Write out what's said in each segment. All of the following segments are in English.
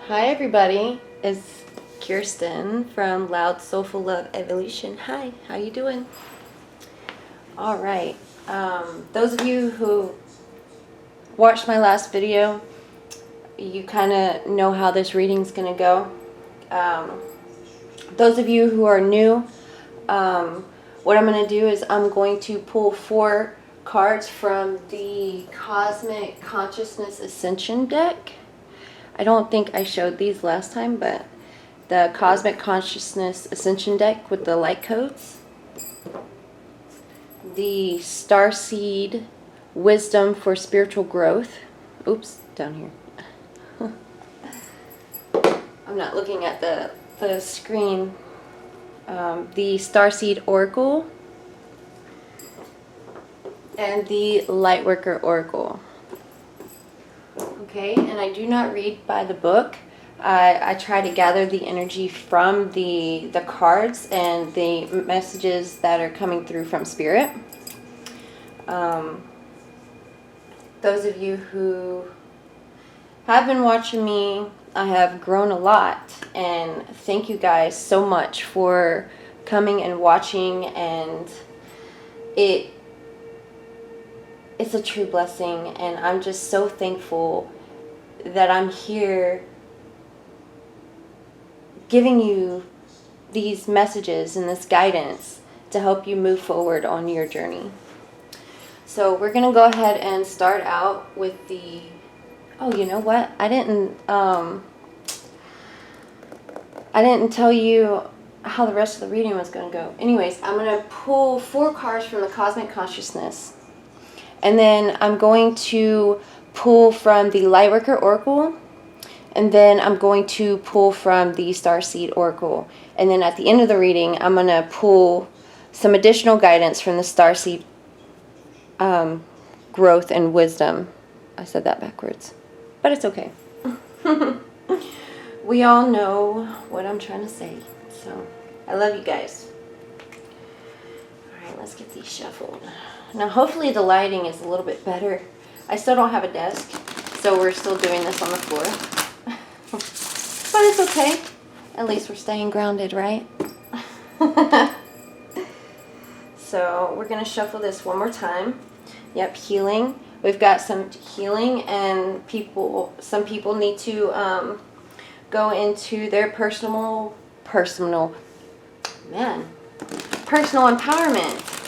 Hi everybody, it's Kirsten from Loud Soulful Love Evolution. Hi, how you doing? All right, those of you who watched my last video, you kind of know how this reading's going to go. Those of you who are new, what I'm going to do is I'm going to pull 4 cards from the Cosmic Consciousness Ascension deck. I don't think I showed these last time, but the Cosmic Consciousness Ascension deck with the light codes. The Starseed Wisdom for Spiritual Growth. Oops, down here. I'm not looking at the screen. The Starseed Oracle. And the Lightworker Oracle. Okay, and I do not read by the book. I try to gather the energy from the cards and the messages that are coming through from Spirit. Those of you who have been watching me, I have grown a lot, and thank you guys so much for coming and watching, and it's a true blessing, and I'm just so thankful that I'm here giving you these messages and this guidance to help you move forward on your journey. So we're going to go ahead and start out with the... Oh, you know what? I didn't tell you how the rest of the reading was going to go. Anyways, I'm going to pull 4 cards from the Cosmic Consciousness. And then I'm going to pull from the Lightworker Oracle. And then I'm going to pull from the Starseed Oracle. And then at the end of the reading, I'm going to pull some additional guidance from the Starseed Growth and Wisdom. I said that backwards. But it's okay. We all know what I'm trying to say. So, I love you guys. Alright, let's get these shuffled. Now, hopefully the lighting is a little bit better. I still don't have a desk, so we're still doing this on the floor. But it's okay. At least we're staying grounded, right? So we're going to shuffle this one more time. Yep, healing. We've got some healing, and some people need to go into their personal empowerment,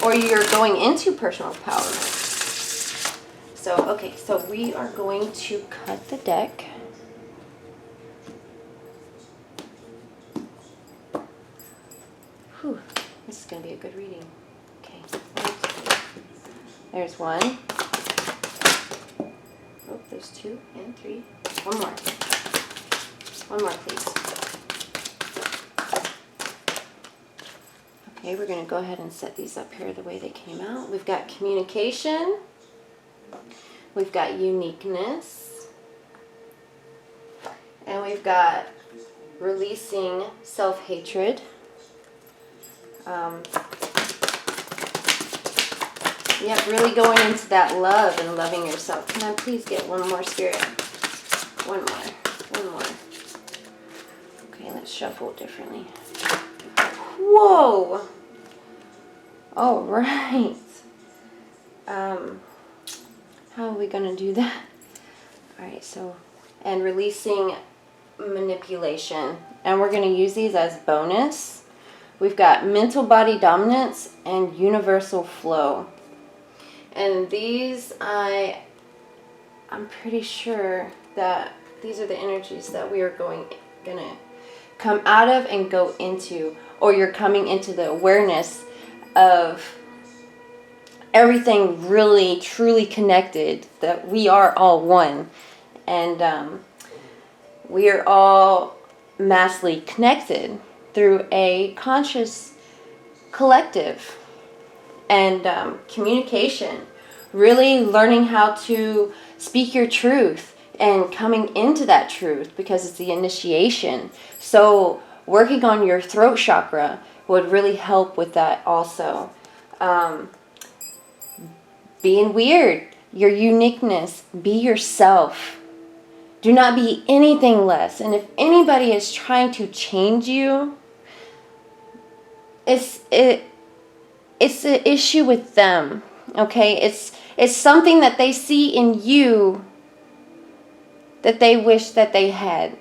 or you're going into personal empowerment. So, okay, so we are going to cut the deck. Whew, this is going to be a good reading. Okay, there's 1. Oh, there's 2 and 3. One more. One more, please. Okay, we're going to go ahead and set these up here the way they came out. We've got communication. We've got uniqueness. And we've got releasing self-hatred. Yep, really going into that love and loving yourself. Can I please get one more, Spirit? One more. Okay, let's shuffle it differently. Whoa! All right. How are we going to do that? All right, so, and releasing manipulation. And we're going to use these as bonus. We've got mental body dominance and universal flow. And these, I'm pretty sure that these are the energies that we are gonna come out of and go into, or you're coming into the awareness of everything really truly connected, that we are all one, and we are all massively connected through a conscious collective. And communication, really learning how to speak your truth and coming into that truth, because it's the initiation. So working on your throat chakra would really help with that also. Being weird, your uniqueness, be yourself. Do not be anything less. And if anybody is trying to change you, it's an issue with them. Okay? It's something that they see in you that they wish that they had.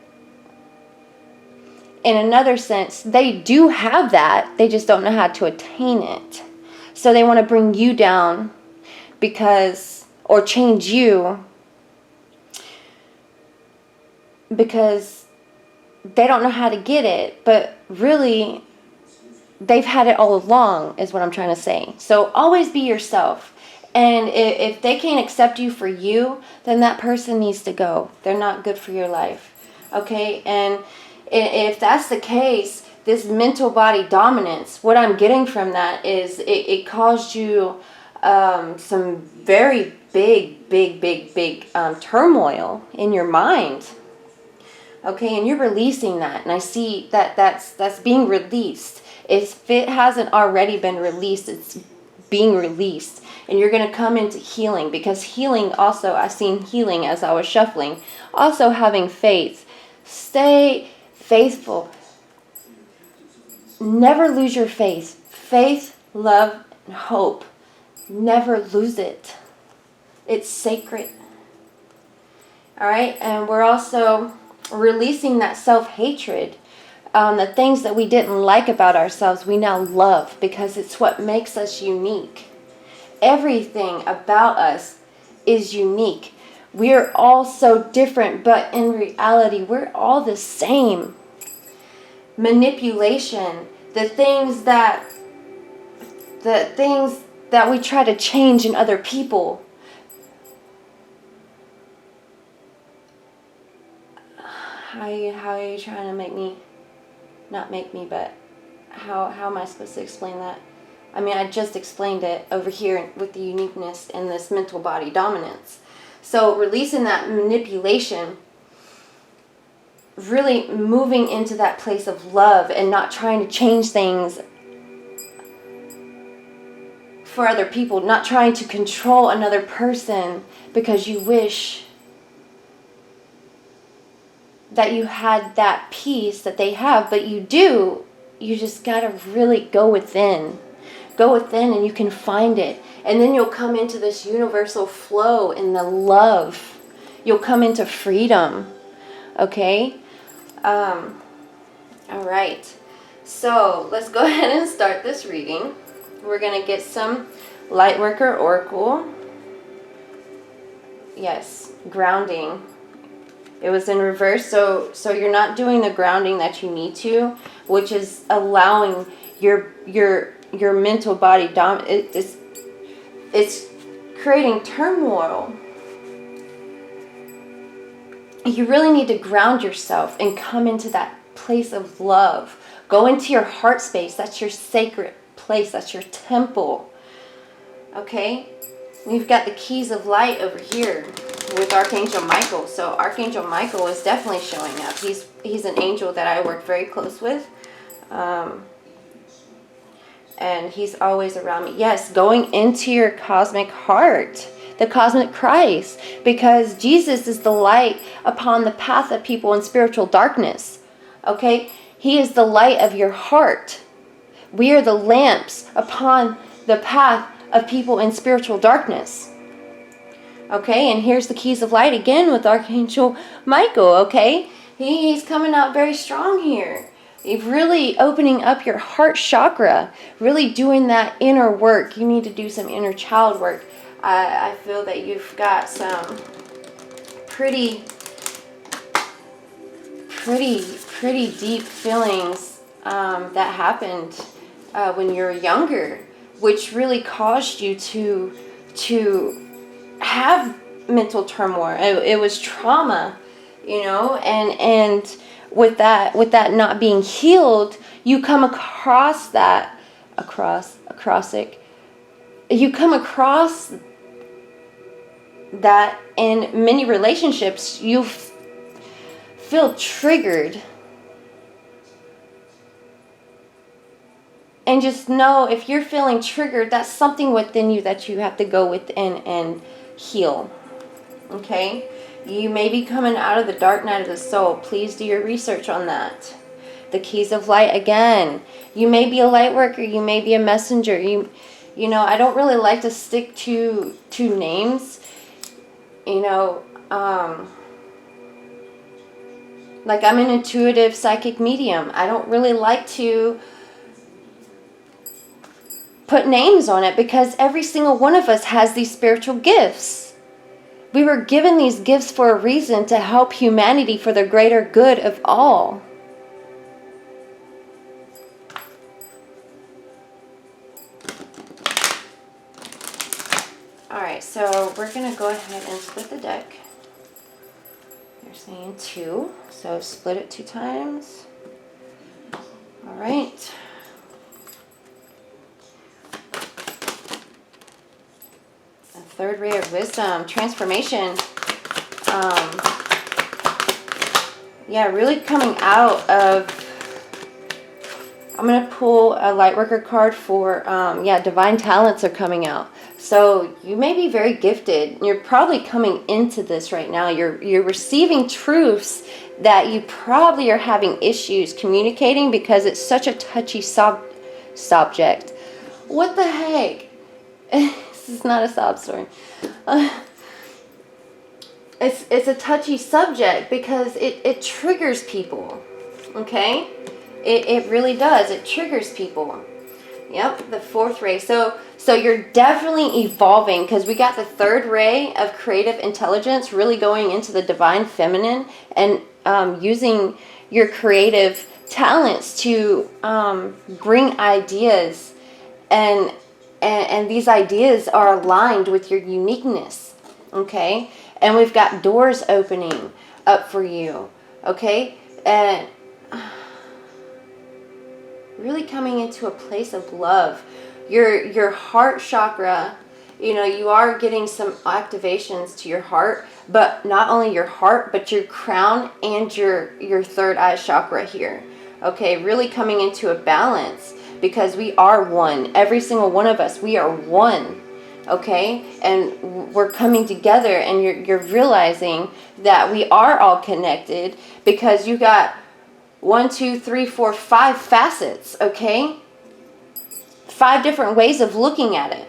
In another sense, they do have that. They just don't know how to attain it. So they want to bring you down or change you because they don't know how to get it. But really, they've had it all along, is what I'm trying to say. So always be yourself. And if they can't accept you for you, then that person needs to go. They're not good for your life. Okay? And if that's the case, this mental body dominance, what I'm getting from that is it caused you some very big turmoil in your mind. Okay, and you're releasing that, and I see that's being released. If it hasn't already been released, it's being released, and you're going to come into healing, because healing also, I seen healing as I was shuffling. Also having faith. Stay faithful. Never lose your faith. Faith, love, and hope. Never lose it. It's sacred. All right, and we're also releasing that self-hatred. The things that we didn't like about ourselves, we now love, because it's what makes us unique. Everything about us is unique. We're all so different, but in reality, we're all the same. Manipulation, the things that we try to change in other people. How are you trying to make me, not make me, but how am I supposed to explain that? I mean, I just explained it over here with the uniqueness and this mental body dominance. So releasing that manipulation, really moving into that place of love and not trying to change things for other people, not trying to control another person because you wish that you had that peace that they have, but you do. You just gotta really go within. Go within and you can find it. And then you'll come into this universal flow in the love. You'll come into freedom. Okay? All right. So let's go ahead and start this reading. We're going to get some Lightworker Oracle. Yes, grounding. It was in reverse, so you're not doing the grounding that you need to, which is allowing your mental body it's creating turmoil. You really need to ground yourself and come into that place of love. Go into your heart space. That's your sacred place. That's your temple. Okay? We've got the keys of light over here with Archangel Michael. So Archangel Michael is definitely showing up. He's an angel that I work very close with. And he's always around me. Yes, going into your cosmic heart. The cosmic Christ. Because Jesus is the light upon the path of people in spiritual darkness. Okay? He is the light of your heart. We are the lamps upon the path of people in spiritual darkness. Okay, and here's the keys of light again with Archangel Michael, okay? He's coming out very strong here. You're really opening up your heart chakra, really doing that inner work. You need to do some inner child work. I feel that you've got some pretty deep feelings that happened when you were younger, which really caused you to have mental turmoil. It was trauma, you know, and with that not being healed, you come across that you come across that in many relationships. You feel triggered. And just know, if you're feeling triggered, that's something within you that you have to go within and heal. Okay? You may be coming out of the dark night of the soul. Please do your research on that. The keys of light again. You may be a light worker. You may be a messenger. You know, I don't really like to stick to names. You know, like I'm an intuitive psychic medium. I don't really like to put names on it because every single one of us has these spiritual gifts. We were given these gifts for a reason, to help humanity for the greater good of all. Alright, so we're going to go ahead and split the deck. They're saying 2, so split it 2 times. Alright. Third ray of wisdom, transformation. Yeah, really coming out of, I'm going to pull a light worker card for, yeah, divine talents are coming out. So you may be very gifted. You're probably coming into this right now. You're receiving truths that you probably are having issues communicating because it's such a touchy subject. What the heck? This is not a sob story. It's a touchy subject because it triggers people. Okay? It really does. It triggers people. Yep, the 4th ray. So you're definitely evolving because we got the 3rd ray of creative intelligence really going into the divine feminine and using your creative talents to bring ideas and these ideas are aligned with your uniqueness, okay? And we've got doors opening up for you, okay? And really coming into a place of love. Your heart chakra, you know, you are getting some activations to your heart, but not only your heart, but your crown and your 3rd eye chakra here, okay? Really coming into a balance. Because we are one. Every single one of us, we are one. Okay? And we're coming together and you're realizing that we are all connected because you got 1, 2, 3, 4, 5 facets. Okay? 5 different ways of looking at it.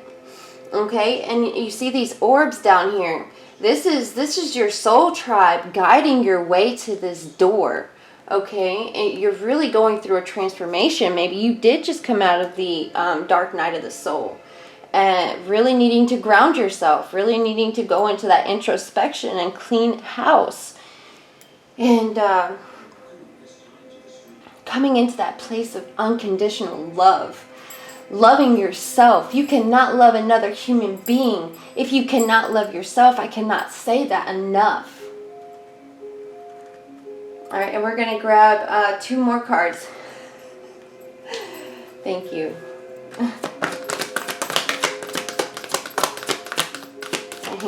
Okay? And you see these orbs down here. This is your soul tribe guiding your way to this door. Okay, and you're really going through a transformation. Maybe you did just come out of the dark night of the soul and really needing to ground yourself, really needing to go into that introspection and clean house and coming into that place of unconditional love, loving yourself. You cannot love another human being if you cannot love yourself. I cannot say that enough. All right, and we're going to grab 2 more cards. Thank you. A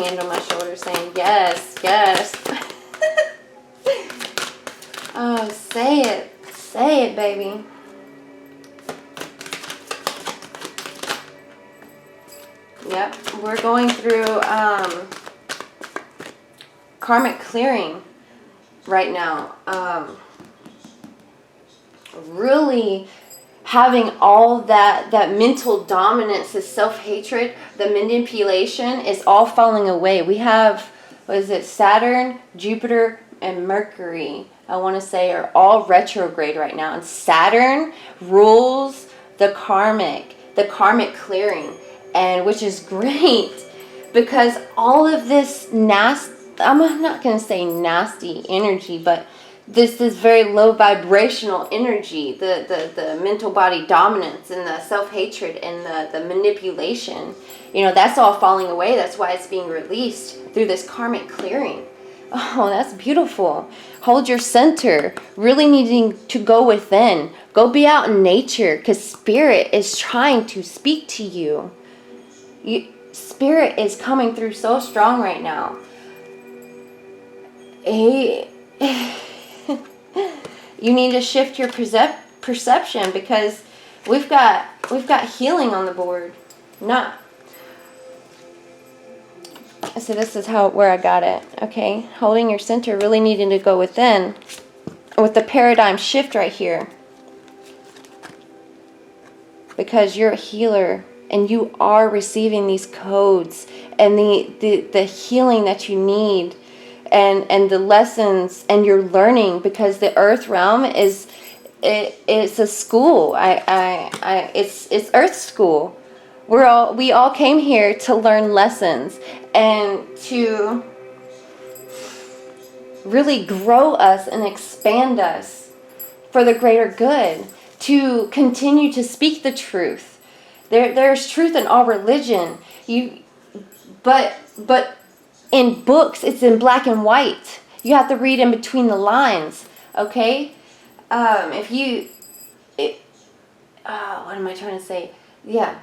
hand on my shoulder saying, yes, yes. Oh, say it, baby. Yep, we're going through karmic clearing right now. Really having all that mental dominance, the self-hatred, the manipulation is all falling away. We have, what is it, Saturn, Jupiter, and Mercury, I want to say, are all retrograde right now. And Saturn rules the karmic clearing, and which is great because all of this nasty, I'm not going to say nasty energy, but this is very low vibrational energy, the mental body dominance and the self-hatred and the manipulation, you know, that's all falling away. That's why it's being released through this karmic clearing. Oh, that's beautiful. Hold your center, really needing to go within. Go be out in nature because Spirit is trying to speak to you. Spirit is coming through so strong right now. You need to shift your perception because we've got healing on the board. So this is where I got it. Okay, holding your center, really needing to go within with the paradigm shift right here, because you're a healer and you are receiving these codes and the healing that you need, and the lessons, and you're learning, because the earth realm it's a school. It's earth school. We all came here to learn lessons and to really grow us and expand us for the greater good, to continue to speak the truth. There's truth in all religion. But in books, it's in black and white. You have to read in between the lines, okay? What am I trying to say? Yeah.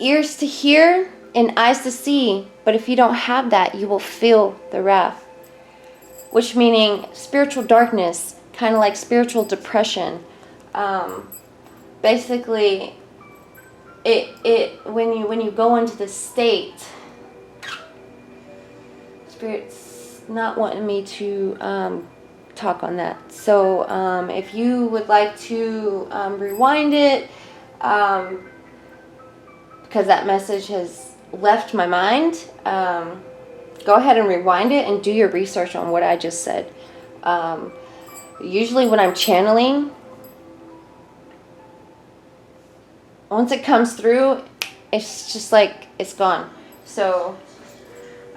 Ears to hear and eyes to see, but if you don't have that, you will feel the wrath. Which meaning spiritual darkness, kind of like spiritual depression. Basically, when you go into this state, Spirit's not wanting me to talk on that. So if you would like to rewind it, because that message has left my mind, go ahead and rewind it and do your research on what I just said. Usually when I'm channeling, once it comes through, it's just like it's gone. So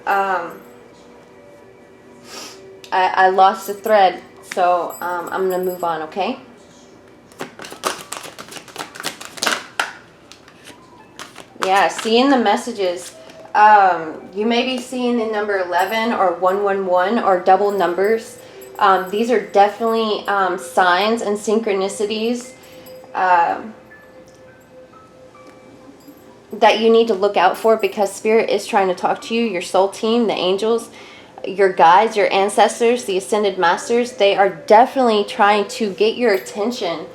I lost the thread, so I'm gonna move on, okay? Yeah, seeing the messages. You may be seeing the number 11 or 111 or double numbers. These are definitely signs and synchronicities that you need to look out for, because Spirit is trying to talk to you, your soul team, the angels, your guides, your ancestors, the ascended masters. They are definitely trying to get your attention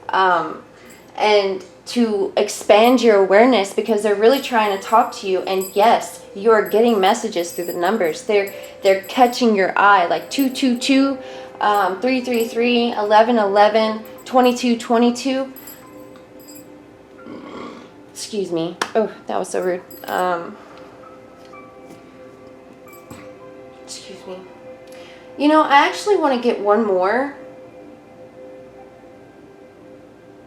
and to expand your awareness, because they're really trying to talk to you. And yes, you are getting messages through the numbers. They're catching your eye, like 222, 333, 1111, 2222. Excuse me. Oh, that was so rude. Excuse me. You know, I actually want to get one more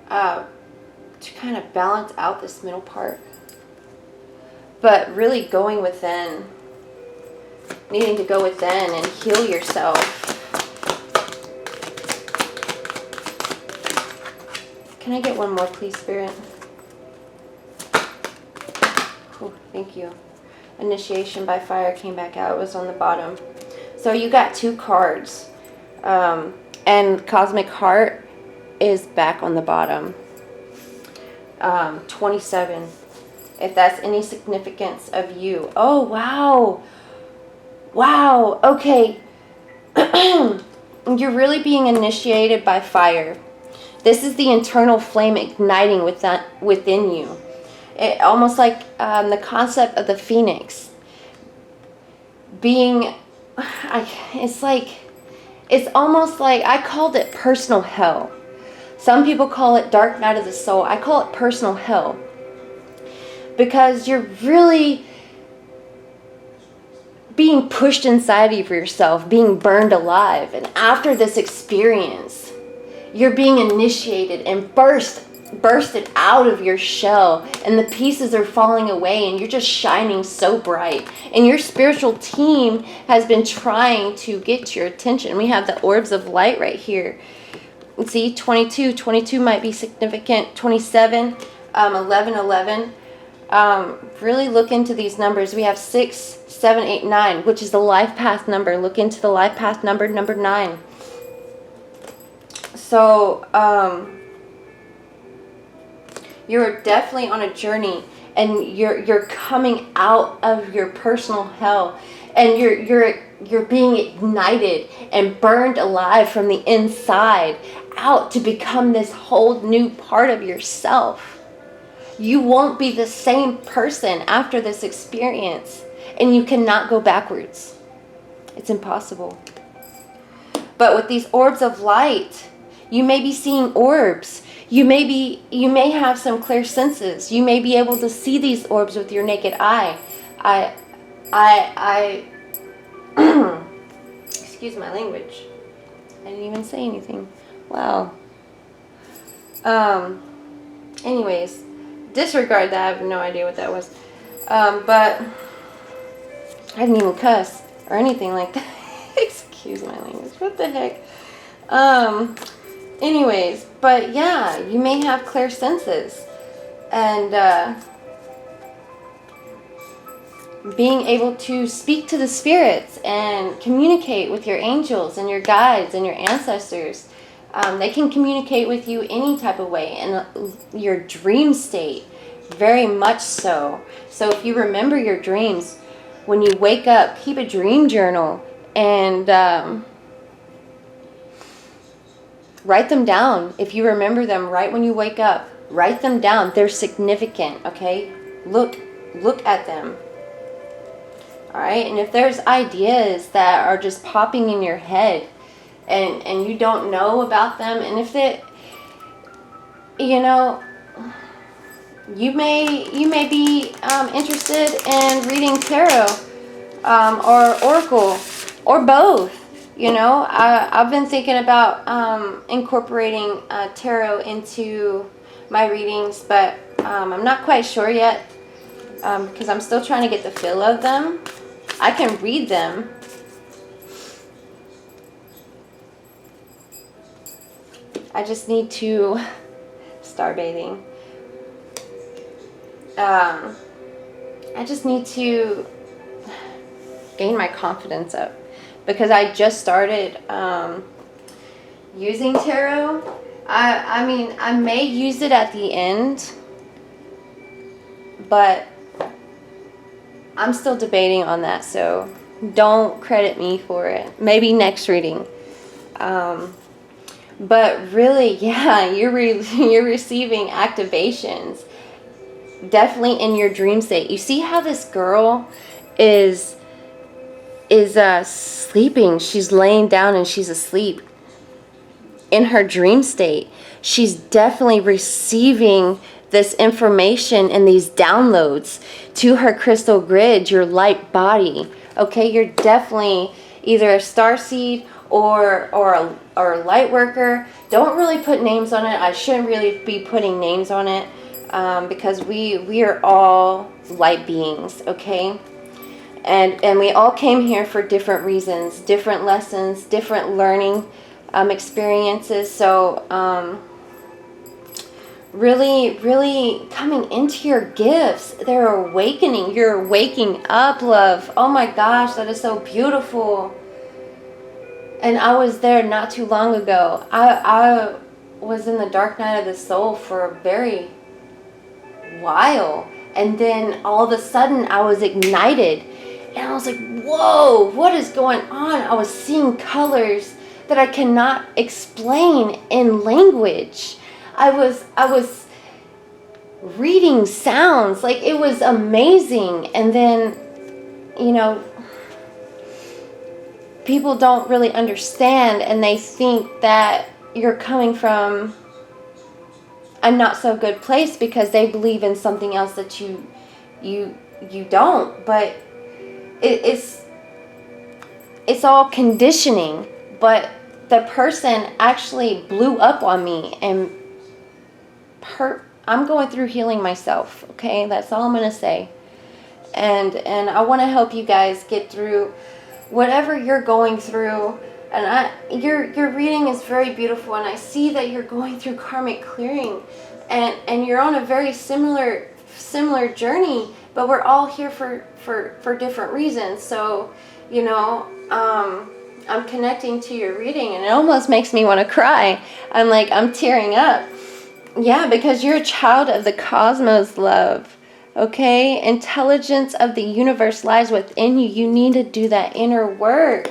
to kind of balance out this middle part. But really going within, needing to go within and heal yourself. Can I get one more, please, Spirit? Oh, thank you. Initiation by fire came back out. It was on the bottom. So you got 2 cards. And Cosmic Heart is back on the bottom. 27. If that's any significance of you. Oh, wow. Wow. Okay. You're really being initiated by fire. This is the internal flame igniting within you. It almost like the concept of the phoenix. It's almost like, I called it personal hell. Some people call it dark night of the soul. I call it personal hell. Because you're really being pushed inside of yourself, being burned alive. And after this experience, you're being initiated and bursted out of your shell, and the pieces are falling away, and you're just shining so bright. And your spiritual team has been trying to get your attention. We have the orbs of light right here. See, 22 might be significant. 27, 11. Really look into these numbers. We have 6, 7, 8, 9, which is the life path number. Look into the life path number 9. So you're definitely on a journey, and you're coming out of your personal hell, and you're being ignited and burned alive from the inside out to become this whole new part of yourself. You won't be the same person after this experience, and you cannot go backwards. It's impossible. But with these orbs of light, you may be seeing orbs. You may have some clear senses. You may be able to see these orbs with your naked eye. I excuse my language. I didn't even say anything. Wow. Anyways, disregard that. I have no idea what that was. But I didn't even cuss or anything like that. Excuse my language. What the heck? Anyways, but yeah, you may have clear senses. And being able to speak to the spirits and communicate with your angels and your guides and your ancestors. They can communicate with you any type of way. And your dream state, very much so. So if you remember your dreams, when you wake up, keep a dream journal and write them down. If you remember them right when you wake up, write them down. They're significant, okay? Look at them. All right? And if there's ideas that are just popping in your head and you don't know about them, and if it, you know, you may be interested in reading tarot or oracle or both. You know, I've been thinking about incorporating tarot into my readings, but I'm not quite sure yet because I'm still trying to get the feel of them. I can read them. I just need to starbathing. I just need to gain my confidence up because I just started using tarot. I mean, I may use it at the end, but I'm still debating on that, so don't credit me for it. Maybe next reading. But really, yeah, you're receiving activations. Definitely in your dream state. You see how this girl is sleeping. She's laying down and she's asleep. In her dream state, she's definitely receiving this information and these downloads to her crystal grid, your light body. Okay, you're definitely either a starseed or a light worker. Don't really put names on it. I shouldn't really be putting names on it because we are all light beings, okay? And we all came here for different reasons, different lessons, different learning experiences. So really coming into your gifts. They're awakening. You're waking up, love. Oh my gosh, that is so beautiful. And I was there not too long ago. I was in the dark night of the soul for a very while. And then all of a sudden I was ignited. And I was like, whoa, what is going on? I was seeing colors that I cannot explain in language. I was reading sounds. Like, it was amazing. And then, you know, people don't really understand, and they think that you're coming from a not so good place because they believe in something else that you don't. But it's all conditioning. But the person actually blew up on me, and I'm going through healing myself. Okay, that's all I'm gonna say. And I want to help you guys get through whatever you're going through. And your reading is very beautiful, and I see that you're going through karmic clearing, and you're on a very similar journey, but we're all here for different reasons. So, you know, I'm connecting to your reading, and it almost makes me want to cry. I'm tearing up. Yeah, because you're a child of the cosmos, love. Okay? Intelligence of the universe lies within you. You need to do that inner work.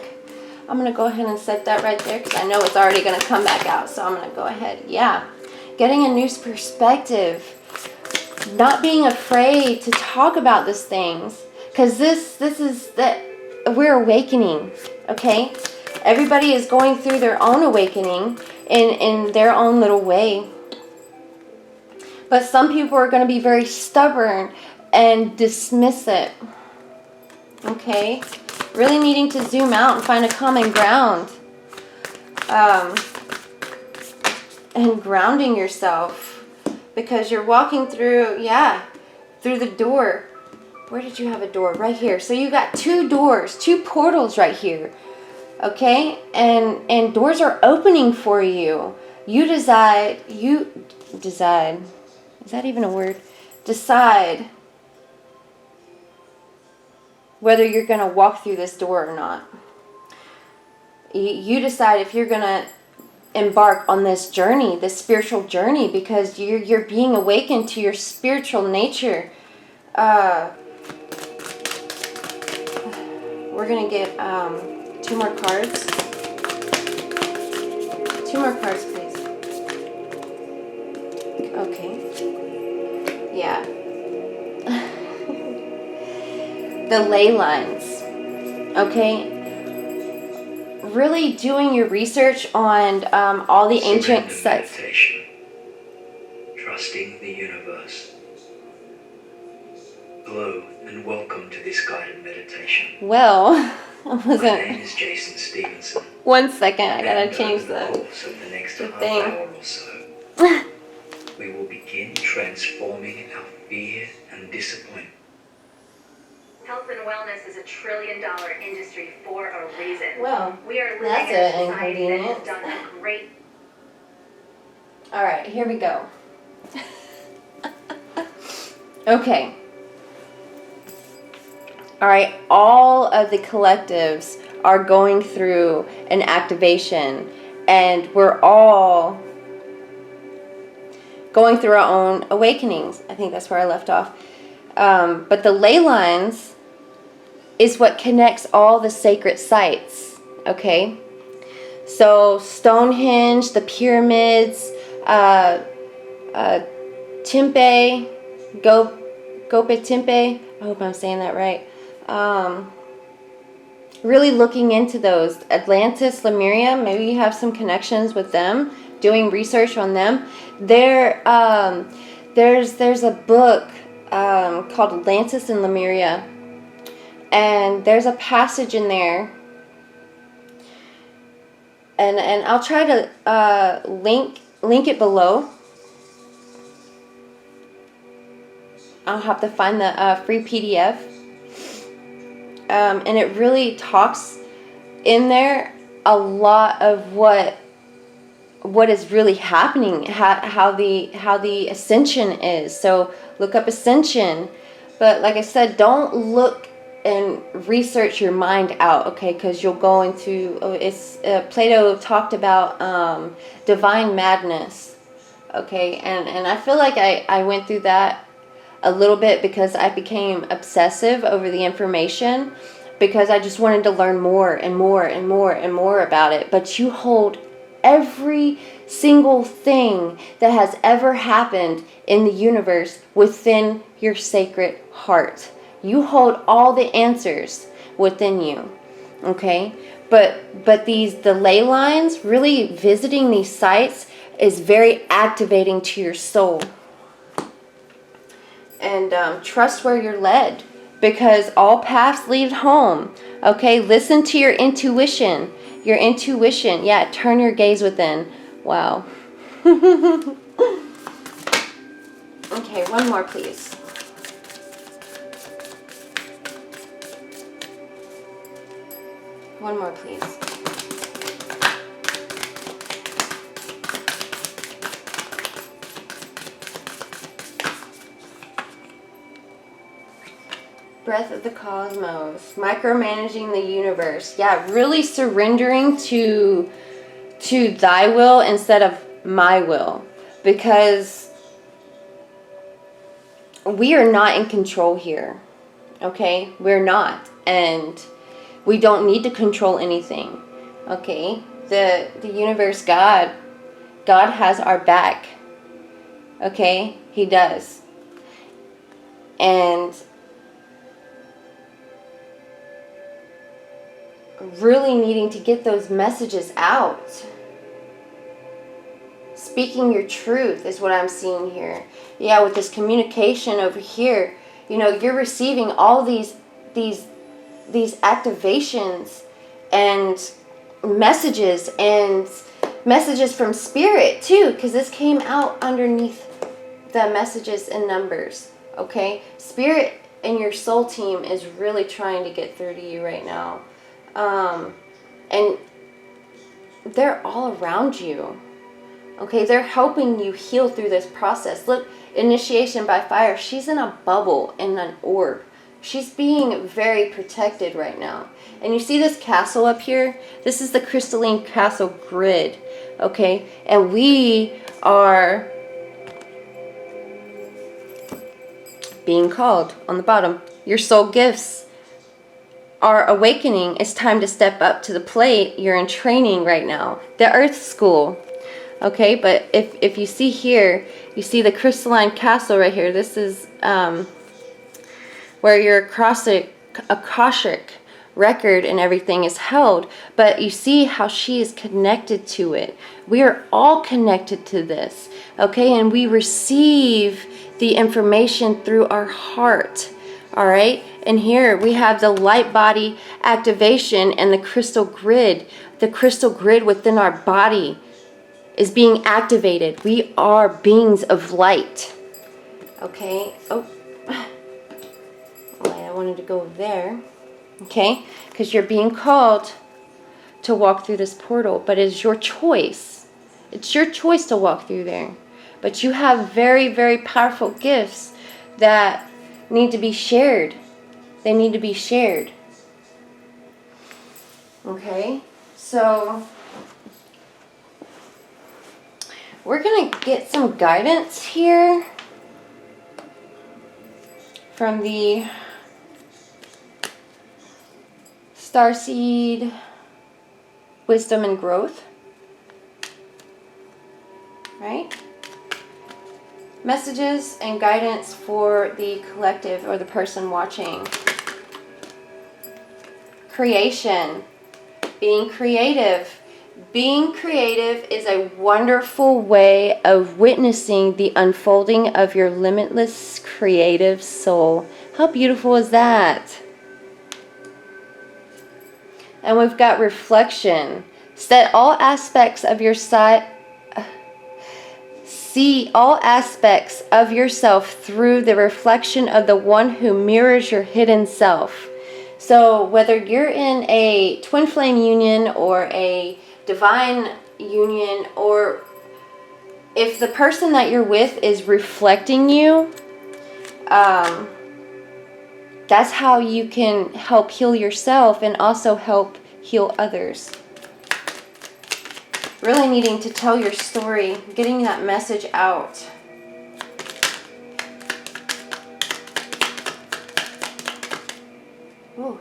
I'm going to go ahead and set that right there because I know it's already going to come back out. So I'm going to go ahead. Yeah. Getting a new perspective. not being afraid to talk about these things, because this is that we're awakening. Okay, everybody is going through their own awakening in their own little way, but some people are going to be very stubborn and dismiss it. Okay, really needing to zoom out and find a common ground, and grounding yourself, because you're walking through, through the door. Where did you have a door? Right here. So you got two doors, two portals right here. Okay, and doors are opening for you. You decide. Is that even a word? Decide whether you're going to walk through this door or not. You decide if you're going to embark on this journey, this spiritual journey, because you're being awakened to your spiritual nature. We're going to get 2 more cards. 2 more cards, please. Okay. Yeah. The ley lines. Okay. Really doing your research on all the ancient sites. Trusting the universe. Hello and welcome to this guided meditation. Well, I wasn't. My name is Jason Stevenson. 1 second, I gotta change the course of the next half thing. hour or so, we will begin transforming our fear and disappointment. Health and wellness is a $1 trillion industry for a reason. Well, we are living that's in a an society that has inconvenience. done a great. All right, here we go. Okay. All right, all of the collectives are going through an activation, and we're all going through our own awakenings. I think that's where I left off. But the ley lines is what connects all the sacred sites, okay? So Stonehenge, the pyramids, Tempe, Göbekli Tempe, I hope I'm saying that right. Really looking into those. Atlantis, Lameria, maybe you have some connections with them, doing research on them. There's a book called Atlantis and Lameria, and there's a passage in there, and I'll try to link it below. I'll have to find the free PDF, and it really talks in there a lot of what is really happening, how the ascension is. So look up ascension, but like I said, don't look and research your mind out, okay? Because you'll go into Plato talked about divine madness, okay? And I feel like I went through that a little bit because I became obsessive over the information, because I just wanted to learn more and more and more and more about it. But you hold every single thing that has ever happened in the universe within your sacred heart. You hold all the answers within you, okay? But the ley lines, really visiting these sites, is very activating to your soul. And trust where you're led, because all paths lead home, okay? Listen to your intuition. Your intuition, yeah, turn your gaze within. Wow. Okay, one more, please. One more, please. Breath of the cosmos. Micromanaging the universe. Yeah, really surrendering to thy will instead of my will. Because we are not in control here. Okay? We're not. And we don't need to control anything. Okay? The universe, God has our back. Okay? He does. and really needing to get those messages out. Speaking your truth is what I'm seeing here. Yeah, with this communication over here, you know, you're receiving all these activations and messages from spirit too, because this came out underneath the messages and numbers. Okay, spirit and your soul team is really trying to get through to you right now, and they're all around you. Okay, they're helping you heal through this process. Look, initiation by fire. She's in a bubble, in an orb. She's being very protected right now. And you see this castle up here? This is the crystalline castle grid. Okay, and we are being called on the bottom. Your soul gifts are awakening. It's time to step up to the plate. You're in training right now. The Earth School. Okay, but if you see here, you see the crystalline castle right here. This is where your Akashic record and everything is held. But you see how she is connected to it. We are all connected to this. Okay, and we receive the information through our heart. All right, and here we have the light body activation and the crystal grid. The crystal grid within our body is being activated. We are beings of light. Okay. Oh, I wanted to go there. Okay, because you're being called to walk through this portal, but it's your choice. It's your choice to walk through there. But you have very, very powerful gifts that need to be shared. They need to be shared. Okay, so we're going to get some guidance here from the Starseed Wisdom and Growth. Right? Messages and guidance for the collective or the person watching. Creation. Being creative. Being creative is a wonderful way of witnessing the unfolding of your limitless creative soul. How beautiful is that? And we've got reflection. Set all aspects of your see all aspects of yourself through the reflection of the one who mirrors your hidden self. So whether you're in a twin flame union or a divine union, or if the person that you're with is reflecting you, that's how you can help heal yourself and also help heal others. Really needing to tell your story, getting that message out. Ooh.